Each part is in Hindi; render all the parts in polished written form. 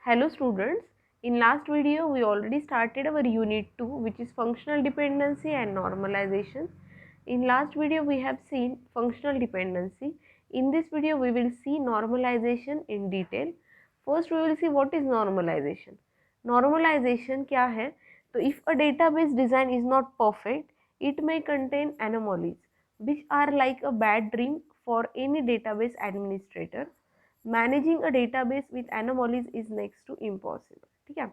Hello students, in last video we already started our unit 2 which is functional dependency and normalization. In last video we have seen functional dependency. In this video we will see normalization in detail. First we will see what is normalization. Normalization क्या है? तो if a database design is not perfect, it may contain anomalies which are like a bad dream for any database administrator. Managing a database with anomalies is next to impossible. ठीक है,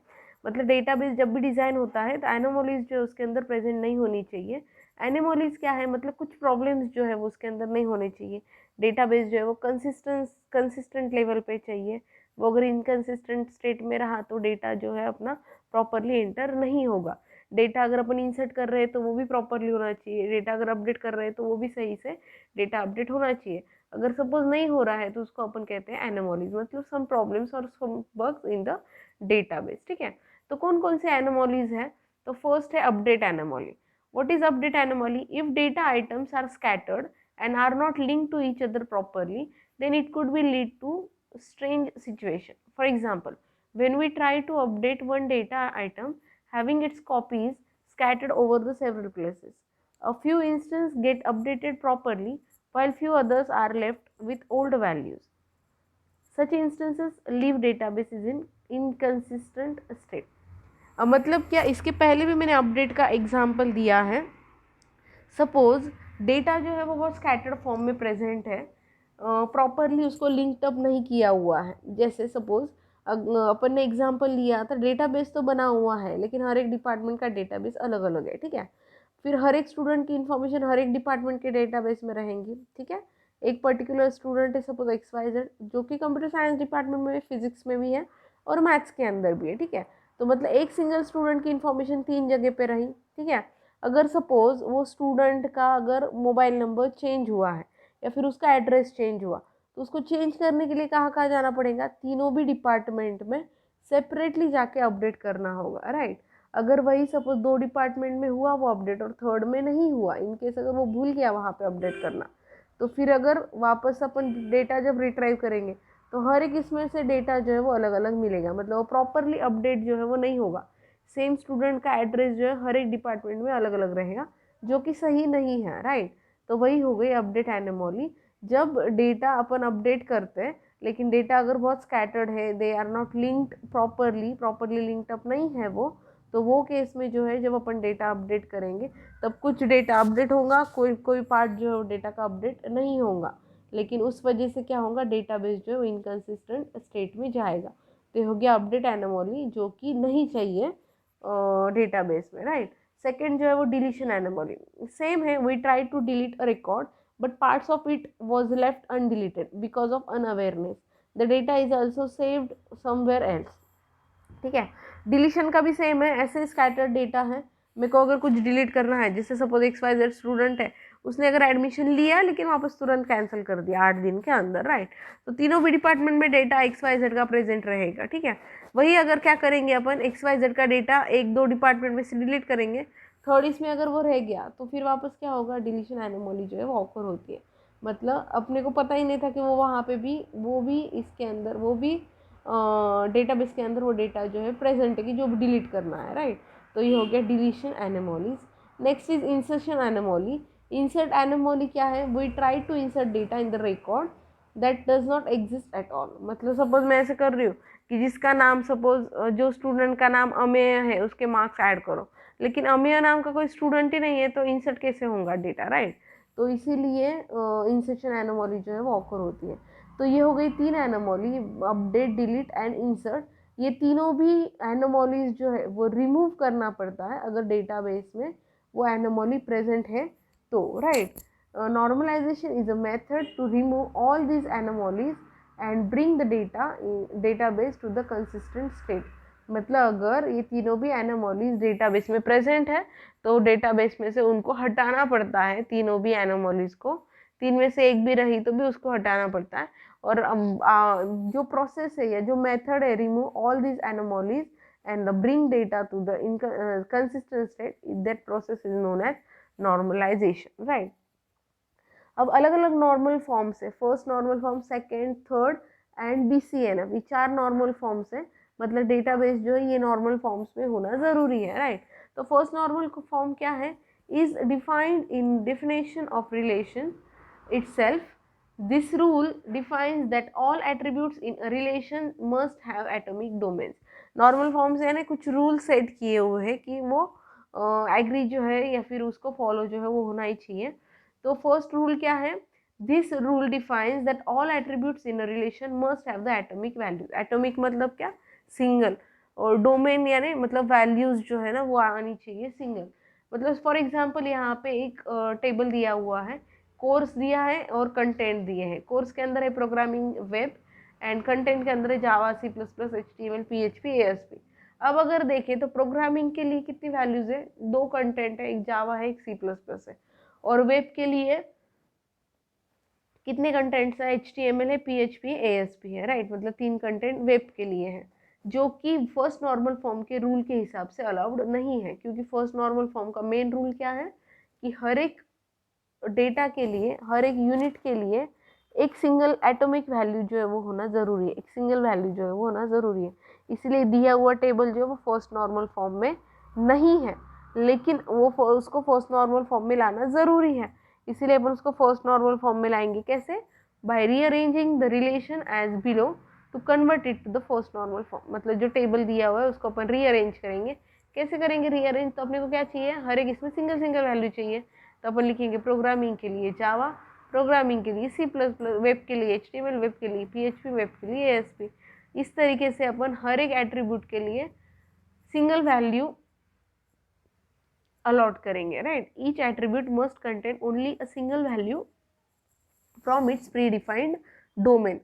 मतलब डेटाबेस जब भी डिज़ाइन होता है तो एनोमोलीज जो है उसके अंदर प्रेजेंट नहीं होनी चाहिए. एनोमोलीज क्या है, मतलब कुछ प्रॉब्लम्स जो है वो उसके अंदर नहीं होने चाहिए. डेटाबेस जो है वो कंसिस्टेंट लेवल पे चाहिए. वो अगर इनकंसिस्टेंट स्टेट में रहा तो डेटा जो है अपना प्रॉपरली एंटर नहीं होगा. डेटा अगर अपन इंसर्ट कर रहे हैं तो वो भी प्रॉपरली होना चाहिए. डेटा अगर अपडेट कर रहे हैं तो वो भी सही से डेटा अपडेट होना चाहिए. अगर सपोज नहीं हो रहा है तो उसको अपन कहते हैं एनोमोलीज, मतलब सम प्रॉब्लम्स और सम बग्स इन द डेटाबेस. ठीक है, तो कौन कौन से एनोमोलीज है? तो फर्स्ट है update anomaly. What is update anomaly? If data items are scattered and are not linked to each other properly, then it could be lead to strange situation. For example, when we try to update one data item having its copies scattered over the several places, a few instances get updated properly while few others are left with old values. Such instances leave databases in inconsistent state. मतलब क्या, इसके पहले भी मैंने अपडेट का एग्जाम्पल दिया है. सपोज डेटा जो है वो बहुत स्कैटर्ड फॉर्म में प्रेजेंट है, प्रॉपरली उसको लिंक्ड अप नहीं किया हुआ है. जैसे सपोज अपन ने एग्जांपल लिया था, डेटाबेस तो बना हुआ है लेकिन हर एक डिपार्टमेंट का डेटाबेस अलग अलग है. ठीक है, फिर हर एक स्टूडेंट की इन्फॉर्मेशन हर एक डिपार्टमेंट के डेटाबेस में रहेंगी. ठीक है, एक पर्टिकुलर स्टूडेंट है सपोज XYZ जो कि कंप्यूटर साइंस डिपार्टमेंट में भी, फिजिक्स में भी है और मैथ्स के अंदर भी है. ठीक है, तो मतलब एक सिंगल स्टूडेंट की इन्फॉर्मेशन 3 जगह पे रही. ठीक है, अगर सपोज वो स्टूडेंट का अगर मोबाइल नंबर चेंज हुआ है या फिर उसका एड्रेस चेंज हुआ तो उसको चेंज करने के लिए कहाँ कहाँ जाना पड़ेगा? तीनों भी डिपार्टमेंट में सेपरेटली जाके अपडेट करना होगा. राइट, अगर वही सपोज 2 डिपार्टमेंट में हुआ वो अपडेट और थर्ड में नहीं हुआ, इनकेस अगर वो भूल गया वहाँ पे अपडेट करना, तो फिर अगर वापस अपन डेटा जब रिट्राइव करेंगे तो हर एक इसमें से डेटा जो है वो अलग अलग मिलेगा. मतलब वो प्रॉपरली अपडेट जो है वो नहीं होगा. सेम स्टूडेंट का एड्रेस जो है हर एक डिपार्टमेंट में अलग अलग रहेगा, जो कि सही नहीं है. राइट, तो वही हो गई अपडेट एनोमली. जब डेटा अपन अपडेट करते हैं लेकिन डेटा अगर बहुत स्कैटर्ड है, they are not linked properly linked up नहीं है वो, तो वो केस में जो है जब अपन डेटा अपडेट करेंगे तब कुछ डेटा अपडेट होगा, कोई कोई पार्ट जो है डेटा का अपडेट नहीं होगा. लेकिन उस वजह से क्या होगा, डेटाबेस जो है वो इनकन्सिस्टेंट स्टेट में जाएगा. तो हो गया अपडेट एनोमली, जो कि नहीं चाहिए डेटाबेस में. राइट, सेकेंड जो है वो डिलीशन एनोमली. सेम है, we try to delete a record but parts of it was left undeleted because of unawareness. The data is also saved somewhere else. ठीक है, डिलीशन का भी सेम है. ऐसे स्कैटर्ड डेटा है, मेरे को अगर कुछ डिलीट करना है, जैसे सपोज XYZ स्टूडेंट है, उसने अगर एडमिशन लिया लेकिन वापस तुरंत कैंसिल कर दिया 8 दिन के अंदर. राइट, तो तीनों भी डिपार्टमेंट में डेटा XYZ का प्रेजेंट रहेगा. ठीक है, वही अगर क्या करेंगे अपन, XYZ का डेटा 1-2 डिपार्टमेंट में से डिलीट करेंगे, थर्ड इसमें अगर वो रह गया तो फिर वापस क्या होगा, डिलीशन एनोमली जो है वो ऑकर होती है. मतलब अपने को पता ही नहीं था कि वो वहाँ पे भी, वो भी इसके अंदर, वो भी डेटाबेस के अंदर वो डेटा जो है प्रेजेंट है कि जो डिलीट करना है. राइट, तो ये हो गया deletion anomalies. Next is insertion anomaly. Insert anomaly क्या है? We try to insert data in the record that does not exist at all. मतलब सपोज मैं ऐसे कर रही हूँ कि जिसका नाम सपोज, जो स्टूडेंट का नाम अमेय है उसके मार्क्स ऐड करो, लेकिन अमेय नाम का कोई स्टूडेंट ही नहीं है, तो इंसर्ट कैसे होगा डेटा? राइट, तो इसीलिए इंसर्शन एनोमली जो है वो ऑकर होती है. तो ये हो गई 3 anomaly, update, delete and insert. ये तीनों भी एनोमलीज जो है वो रिमूव करना पड़ता है अगर डेटाबेस में वो एनोमली प्रेजेंट है तो. Right, normalization is a method to remove all these anomalies and bring the database to the consistent state. मतलब अगर ये तीनों भी एनोमलीज डेटाबेस में प्रेजेंट है तो डेटाबेस में से उनको हटाना पड़ता है, तीनों भी एनोमलीज को. 3 में से एक भी रही तो भी उसको हटाना पड़ता है. और जो प्रोसेस है या जो मेथड है, remove all these anomalies and bring data to the consistent state, that process is known as normalization. Right, अब अलग अलग नॉर्मल फॉर्म्स है. First normal form, second, third and BCNF, ये 4 नॉर्मल फॉर्म्स है. मतलब डेटाबेस जो है ये नॉर्मल फॉर्म्स में होना ज़रूरी है, राइट। तो फर्स्ट नॉर्मल फॉर्म क्या है, is defined in definition of relation itself. This rule defines that all attributes in a relation must have atomic domains. Normal form से यानी कुछ रूल सेट किए हुए हैं कि वो एग्री जो है या फिर उसको फॉलो जो है वो होना ही चाहिए। तो फर्स्ट रूल क्या है, this rule defines that all attributes in a relation must have the atomic values. Atomic मतलब क्या, सिंगल, और डोमेन यानी मतलब वैल्यूज जो है ना वो आनी चाहिए सिंगल। मतलब फॉर एग्जांपल यहाँ पे एक टेबल दिया हुआ है, कोर्स दिया है और कंटेंट दिए हैं। कोर्स के अंदर है प्रोग्रामिंग वेब एंड कंटेंट के अंदर है Java, C plus plus, HTML, PHP, ASP। अब अगर देखें तो प्रोग्रामिंग के लिए कितनी वैल्यूज है, 2 कंटेंट है, एक जावा है एक सी प्लस प्लस है। और वेब के लिए कितने कंटेंट्स है, HTML है, PHP, ASP है, राइट। मतलब 3 कंटेंट वेब के लिए है, जो कि फर्स्ट नॉर्मल फॉर्म के रूल के हिसाब से अलाउड नहीं है। क्योंकि फर्स्ट नॉर्मल फॉर्म का मेन रूल क्या है कि हर एक डेटा के लिए, हर एक यूनिट के लिए एक सिंगल एटॉमिक वैल्यू जो है वो होना ज़रूरी है, एक सिंगल वैल्यू जो है वो होना ज़रूरी है। इसलिए दिया हुआ टेबल जो है वो फर्स्ट नॉर्मल फॉर्म में नहीं है, लेकिन वो उसको फर्स्ट नॉर्मल फॉर्म में लाना ज़रूरी है। इसीलिए अपन उसको फर्स्ट नॉर्मल फॉर्म में लाएंगे, कैसे, by rearranging the relation as below to convert it to the first normal form. मतलब जो टेबल दिया हुआ है उसको अपन रीअरेंज करेंगे। कैसे करेंगे रीअरेंज, तो अपने को क्या चाहिए, हर एक इसमें सिंगल सिंगल वैल्यू चाहिए। तो अपन लिखेंगे प्रोग्रामिंग के लिए जावा, प्रोग्रामिंग के लिए सी प्लस प्लस, वेब के लिए HTML, वेब के लिए PHP, वेब के लिए ASP। इस तरीके से अपन हर एक एट्रीब्यूट के लिए सिंगल वैल्यू अलॉट करेंगे, right. Each attribute must contain only a single value from its pre defined domain.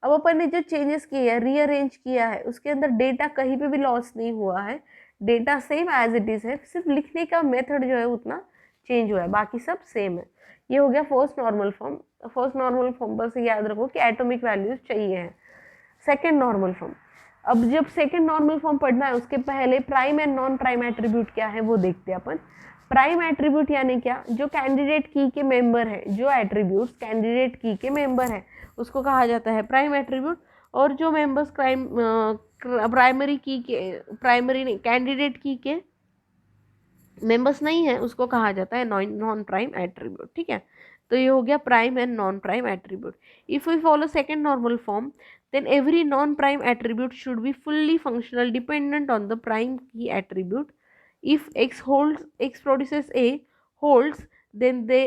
अब अपन ने जो चेंजेस किए हैं, रीअरेंज किया है, उसके अंदर डेटा कहीं पे भी लॉस नहीं हुआ है, data same as it is है, सिर्फ लिखने का मेथड जो है उतना चेंज हुआ है, बाकी सब सेम है। ये हो गया first normal form. First normal form पर से याद रखो कि एटॉमिक वैल्यूज चाहिए है। सेकेंड नॉर्मल फॉर्म, अब जब सेकेंड नॉर्मल फॉर्म पढ़ना है उसके पहले prime and non prime attribute क्या है वो देखते हैं अपन। प्राइम एट्रीब्यूट यानी क्या, जो कैंडिडेट की के मेंबर है, जो एट्रीब्यूट्स कैंडिडेट की के मेंबर है उसको कहा जाता है प्राइम एट्रीब्यूट। और जो मेंबर्स प्राइमरी की के, प्राइमरी नहीं, कैंडिडेट की के मेंबर्स नहीं है उसको कहा जाता है नॉन प्राइम एट्रीब्यूट, ठीक है। तो ये हो गया prime and non prime attribute. If we follow second normal form, then every non-prime attribute should be fully functional dependent on the prime key attribute. If x produces a holds, then they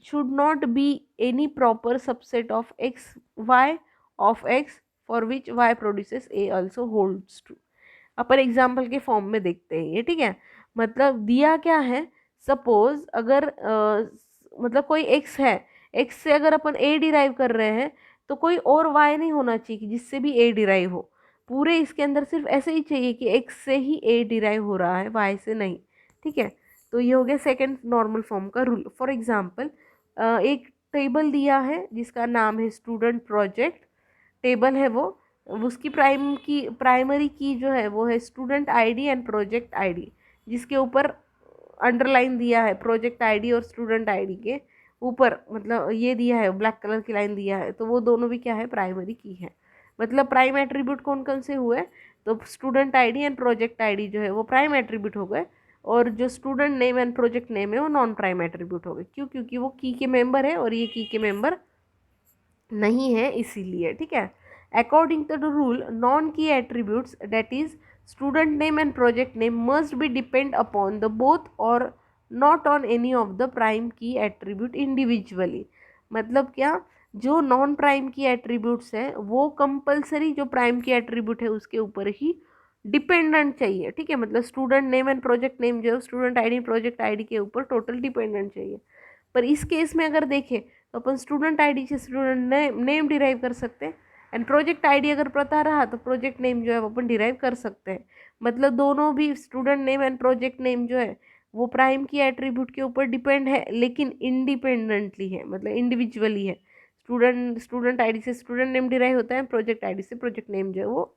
should not be any proper subset of x y of x for which y produces a also holds true. Upon example के फॉर्म में देखते हैं ये, ठीक है। मतलब दिया क्या है, सपोज अगर मतलब कोई x है, x से अगर अपन a डिराइव कर रहे हैं तो कोई और y नहीं होना चाहिए कि जिससे भी a डिराइव हो। पूरे इसके अंदर सिर्फ ऐसे ही चाहिए कि x से ही a डिराइव हो रहा है, y से नहीं, ठीक है। तो ये हो गया सेकंड नॉर्मल फॉर्म का रूल। फॉर एग्जांपल एक टेबल दिया है जिसका नाम है स्टूडेंट प्रोजेक्ट टेबल है, वो उसकी प्राइमरी की जो है वो है student ID and project ID, जिसके ऊपर अंडरलाइन दिया है प्रोजेक्ट ID और स्टूडेंट ID के ऊपर, मतलब ये दिया है ब्लैक कलर की लाइन दिया है, तो वो दोनों भी क्या है, प्राइमरी की है। मतलब प्राइम एट्रीब्यूट कौन कौन से हुए, तो student ID and project ID जो है वो प्राइम एट्रीब्यूट हो गए, और जो student name and project name है वो नॉन प्राइम एट्रीब्यूट हो गए। क्यों, क्योंकि वो की के मेंबर है और ये की के मेंबर नहीं है, इसीलिए, ठीक है। According to the rule, non key attributes that is student name and project name must be depend upon the both और not on any of the prime key attribute individually. मतलब क्या, जो नॉन प्राइम की एट्रीब्यूट्स है वो कंपलसरी जो प्राइम की एट्रीब्यूट है उसके ऊपर ही डिपेंडेंट चाहिए, ठीक है। मतलब student name and project name जो है स्टूडेंट ID प्रोजेक्ट ID के ऊपर टोटल डिपेंडेंट चाहिए। पर इस केस में अगर देखें तो अपन स्टूडेंट ID से स्टूडेंट नेम डिराइव कर सकते हैं, एंड प्रोजेक्ट ID अगर पता रहा तो प्रोजेक्ट नेम जो है वो अपन डिराइव कर सकते हैं। मतलब दोनों भी student name and project name जो है वो प्राइम की एट्रीब्यूट के ऊपर डिपेंड है, लेकिन इंडिपेंडेंटली है, मतलब इंडिविजुअली है। स्टूडेंट ID से स्टूडेंट नेम डिराइव होता है, प्रोजेक्ट ID से प्रोजेक्ट नेम जो है वो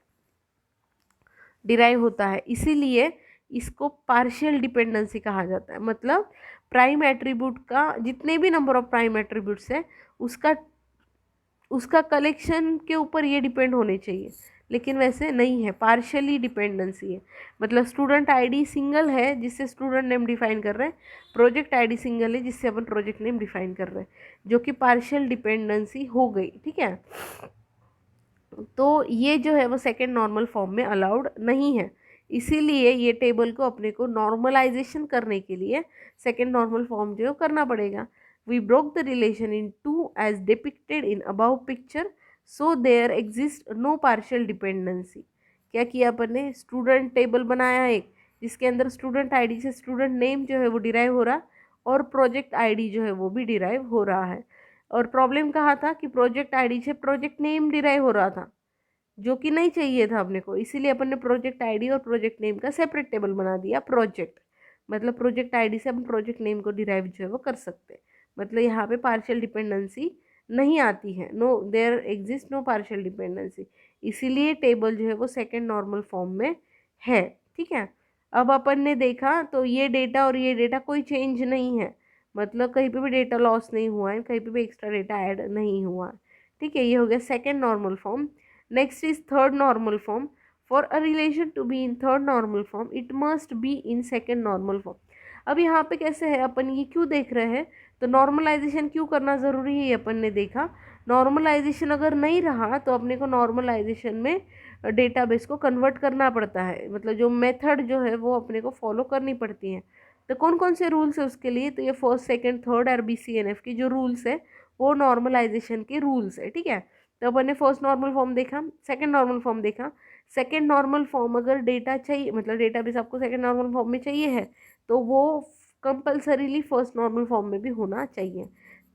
डिराइव होता है, इसीलिए इसको पार्शियल डिपेंडेंसी कहा जाता है। मतलब प्राइम एट्रीब्यूट का जितने भी नंबर ऑफ प्राइम एट्रीब्यूट्स है उसका कलेक्शन के ऊपर ये डिपेंड होने चाहिए, लेकिन वैसे नहीं है, पार्शियली डिपेंडेंसी है। मतलब स्टूडेंट आईडी सिंगल है जिससे स्टूडेंट नेम डिफाइन कर रहे हैं, प्रोजेक्ट आईडी सिंगल है जिससे अपन प्रोजेक्ट नेम डिफाइन कर रहे हैं, जो कि पार्शियल डिपेंडेंसी हो गई। ठीक है, तो ये जो है वो सेकेंड नॉर्मल फॉर्म में अलाउड नहीं है। इसीलिए ये टेबल को अपने को नॉर्मलाइजेशन करने के लिए सेकेंड नॉर्मल फॉर्म जो है करना पड़ेगा। We broke the relation in two as depicted in above picture, so there exist no partial dependency. क्या किया अपन ने, स्टूडेंट टेबल बनाया एक, जिसके अंदर स्टूडेंट आईडी से स्टूडेंट नेम जो है वो डिराइव हो रहा, और प्रोजेक्ट आईडी जो है वो भी डिराइव हो रहा है। और प्रॉब्लम कहा था कि प्रोजेक्ट आईडी से प्रोजेक्ट नेम डिराइव हो रहा था, जो कि नहीं चाहिए था अपने को। इसीलिए अपन ने प्रोजेक्ट आईडी और प्रोजेक्ट नेम का सेपरेट टेबल बना दिया। प्रोजेक्ट मतलब प्रोजेक्ट आईडी से अपन प्रोजेक्ट नेम को डिराइव जो है वो कर सकते हैं। मतलब यहाँ पे पार्शियल डिपेंडेंसी नहीं आती है, no there exist no partial dependency. इसीलिए टेबल जो है वो सेकेंड नॉर्मल फॉर्म में है। ठीक है, अब अपन ने देखा तो ये डेटा और ये डेटा कोई चेंज नहीं है, मतलब कहीं पे भी डेटा लॉस नहीं हुआ है, कहीं पे भी एक्स्ट्रा डेटा ऐड नहीं हुआ है। ठीक है, ये हो गया second normal form. Next is third normal form. For a relation to be in third normal form, it must be in second normal form. अब यहाँ पे कैसे है, अपन ये क्यों देख रहे हैं, तो नॉर्मलाइजेशन क्यों करना ज़रूरी है ये अपन ने देखा। नॉर्मलाइजेशन अगर नहीं रहा तो अपने को नॉर्मलाइजेशन में डेटाबेस को कन्वर्ट करना पड़ता है, मतलब जो मेथड जो है वो अपने को फॉलो करनी पड़ती है। तो कौन कौन से रूल्स है उसके लिए, तो ये फर्स्ट सेकेंड थर्ड और BCNF की जो रूल्स है वो नॉर्मलाइजेशन के रूल्स है। ठीक है, तो अपन ने फर्स्ट नॉर्मल फॉर्म देखा, सेकंड नॉर्मल फॉर्म देखा। सेकंड नॉर्मल फॉर्म अगर डेटा चाहिए, मतलब डेटाबेस आपको सेकंड नॉर्मल फॉर्म में चाहिए है, तो वो कंपलसरीली फर्स्ट नॉर्मल फॉर्म में भी होना चाहिए।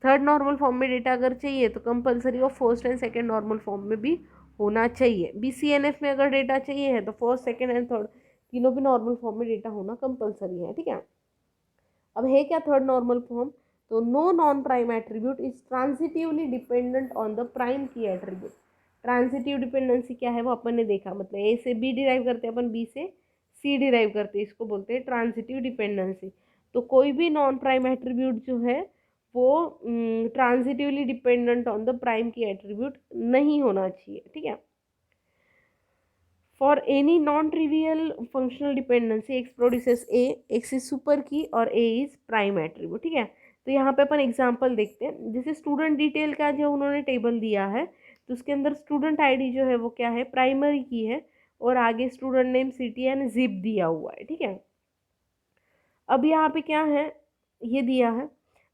थर्ड नॉर्मल फॉर्म में डेटा अगर चाहिए तो कंपलसरी वो first and second normal form में भी होना चाहिए। BCNF में अगर डेटा चाहिए है तो फर्स्ट सेकंड एंड थर्ड तीनों भी नॉर्मल फॉर्म में डेटा होना कंपलसरी है। ठीक है, अब है क्या थर्ड नॉर्मल फॉर्म, तो no non prime attribute is transitively dependent on the prime key attribute. Transitive dependency क्या है वो अपन ने देखा, मतलब A से B डिराइव करते हैं अपन, B से C डिराइव करते हैं, इसको बोलते हैं ट्रांसिटिव डिपेंडेंसी। तो कोई भी नॉन प्राइम एट्रीब्यूट जो है वो transitively dependent on the prime key attribute नहीं होना चाहिए। ठीक है, for any non trivial functional dependency X produces A, X is super key or A is prime attribute. ठीक है, तो यहाँ पे अपन एग्जांपल देखते हैं। जैसे स्टूडेंट डिटेल का जो उन्होंने टेबल दिया है, तो उसके अंदर स्टूडेंट आईडी जो है वो क्या है, प्राइमरी की है, और आगे student name city and zip दिया हुआ है। ठीक है, अब यहाँ पे क्या है, ये दिया है।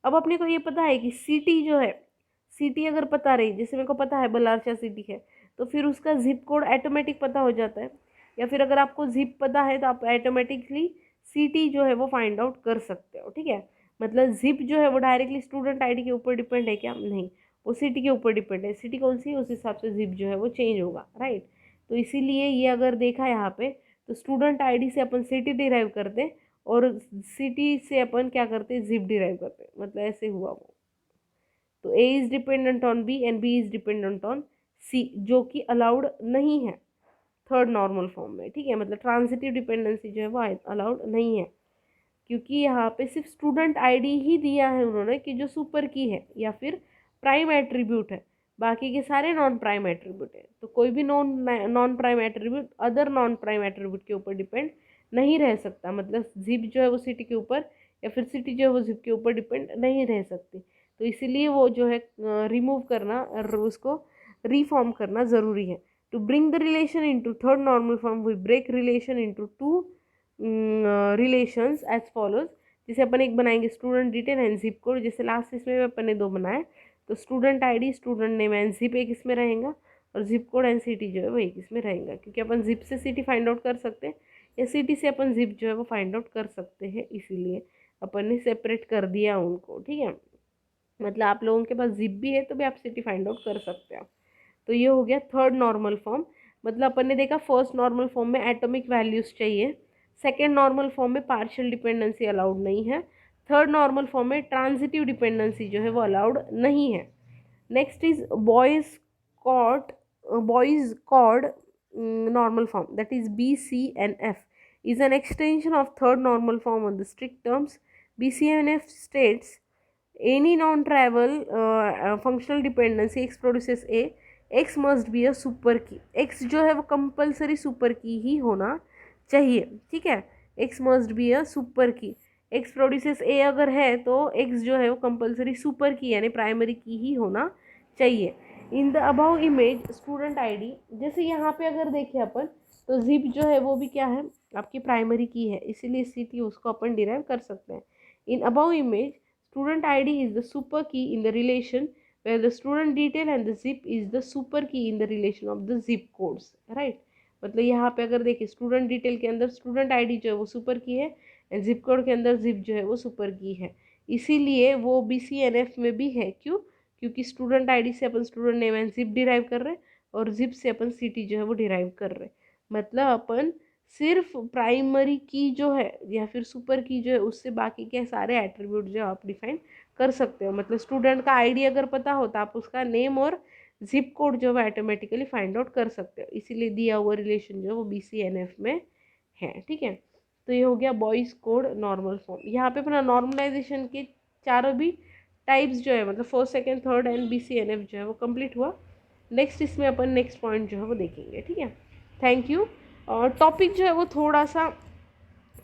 अब अपने को ये पता है कि सिटी जो है, सिटी अगर पता रही, जैसे मेरे को पता है बलारचा सिटी है, तो फिर उसका जिप कोड ऑटोमेटिक पता हो जाता है। या फिर अगर आपको जिप पता है तो आप ऑटोमेटिकली सिटी जो है वो फाइंड आउट कर सकते हो। ठीक है, मतलब जिप जो है वो डायरेक्टली स्टूडेंट आईडी के ऊपर डिपेंड है क्या, नहीं, वो सिटी के ऊपर डिपेंड है। सिटी कौन सी है उस हिसाब से जिप जो है वो चेंज होगा, राइट। तो इसीलिए ये अगर देखा यहाँ पे, तो स्टूडेंट आईडी से अपन सिटी डिराइव करते हैं और सिटी से अपन क्या करते हैं, जिप डिराइव करते हैं, मतलब ऐसे हुआ वो। तो A is dependent on B and B is dependent on C, जो कि अलाउड नहीं है थर्ड नॉर्मल फॉर्म में। ठीक है, मतलब ट्रांजिटिव डिपेंडेंसी जो है वो अलाउड नहीं है, क्योंकि यहाँ पे सिर्फ स्टूडेंट आईडी ही दिया है उन्होंने कि जो सुपर की है या फिर प्राइम एट्रीब्यूट है, बाकी के सारे नॉन प्राइम एट्रीब्यूट है। तो कोई भी non prime attribute other non prime attribute के ऊपर डिपेंड नहीं रह सकता, मतलब जिप जो है वो सिटी के ऊपर या फिर सिटी जो है वो जिप के ऊपर डिपेंड नहीं रह सकती। तो इसीलिए वो जो है रिमूव करना और उसको रीफॉर्म करना ज़रूरी है। To bring the relation into third normal form we break relation into two relations as follows. जैसे अपन एक बनाएंगे student detail and zip code, जैसे लास्ट इसमें अपन ने 2 बनाए, तो student ID, student name and zip एक इसमें रहेगा, और जिप कोड एंड सिटी जो है वो एक इसमें रहेगा, क्योंकि अपन जिप से सिटी फाइंड आउट कर सकते हैं या सिटी से अपन जिप जो है वो फाइंड आउट कर सकते हैं, इसीलिए अपन ने सेपरेट कर दिया उनको। ठीक है, मतलब आप लोगों के पास जिप भी है तो भी आप सिटी फाइंड आउट कर सकते हो। तो ये हो गया थर्ड नॉर्मल फॉर्म। मतलब अपन ने देखा फर्स्ट नॉर्मल फॉर्म में एटॉमिक वैल्यूज़ चाहिए, सेकेंड नॉर्मल फॉर्म में पार्शियल डिपेंडेंसी अलाउड नहीं है, थर्ड नॉर्मल फॉर्म में ट्रांजिटिव डिपेंडेंसी जो है वो अलाउड नहीं है। Next is Boyce Codd normal form, that is BCNF is an extension of third normal form on the strict terms. BCNF states any non-trivial functional dependency X produces A x must be a super की, एक्स जो है वो कंपलसरी सुपर की ही होना चाहिए, ठीक है। X must be a super की, एक्स प्रोड्यूसेस ए अगर है तो एक्स जो है वो कंपलसरी सुपर की यानी प्राइमरी की ही होना चाहिए। In the above image student ID, जैसे यहाँ पे अगर देखें अपन तो जिप जो है वो भी क्या है, आपकी प्राइमरी की है, इसीलिए सिटी उसको अपन डिराइव कर सकते हैं। In above image student ID is the super key in the relation where the student detail and the zip is the super key in the relation of the zip codes, right। मतलब यहाँ पे अगर देखिए स्टूडेंट डिटेल के अंदर स्टूडेंट आईडी जो है वो सुपर की है एंड जिप कोड के अंदर जिप जो है वो सुपर की है, इसीलिए वो BCNF में भी है। क्यों? क्योंकि स्टूडेंट आईडी से अपन student name and zip derive कर रहे हैं और जिप से अपन सिटी जो है वो डिराइव कर रहे हैं। मतलब अपन सिर्फ प्राइमरी की जो है या फिर सुपर की जो है उससे बाकी के सारे एट्रीब्यूट जो आप डिफाइन कर सकते हो। मतलब स्टूडेंट का आईडी अगर पता हो तो आप उसका नेम और जिप कोड जो है ऑटोमेटिकली फाइंड आउट कर सकते हो, इसीलिए दिया हुआ रिलेशन जो है वो BCNF में है, ठीक है। तो ये हो गया बॉयज़ कोड नॉर्मल फॉर्म। यहाँ पे अपना नॉर्मलाइजेशन के चारों भी टाइप्स जो है मतलब first second third and BCNF जो है वो कंप्लीट हुआ। नेक्स्ट इसमें अपन नेक्स्ट पॉइंट जो है वो देखेंगे, ठीक है। Thank you. और टॉपिक जो है वो थोड़ा सा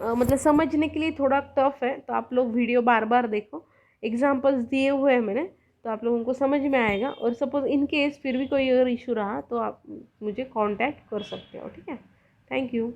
मतलब समझने के लिए थोड़ा टफ है, तो आप लोग वीडियो बार बार देखो, एग्जाम्पल्स दिए हुए हैं मैंने, तो आप लोगों को समझ में आएगा। और सपोज इन केस फिर भी कोई अगर इशू रहा तो आप मुझे कांटेक्ट कर सकते हो, ठीक है। Thank you.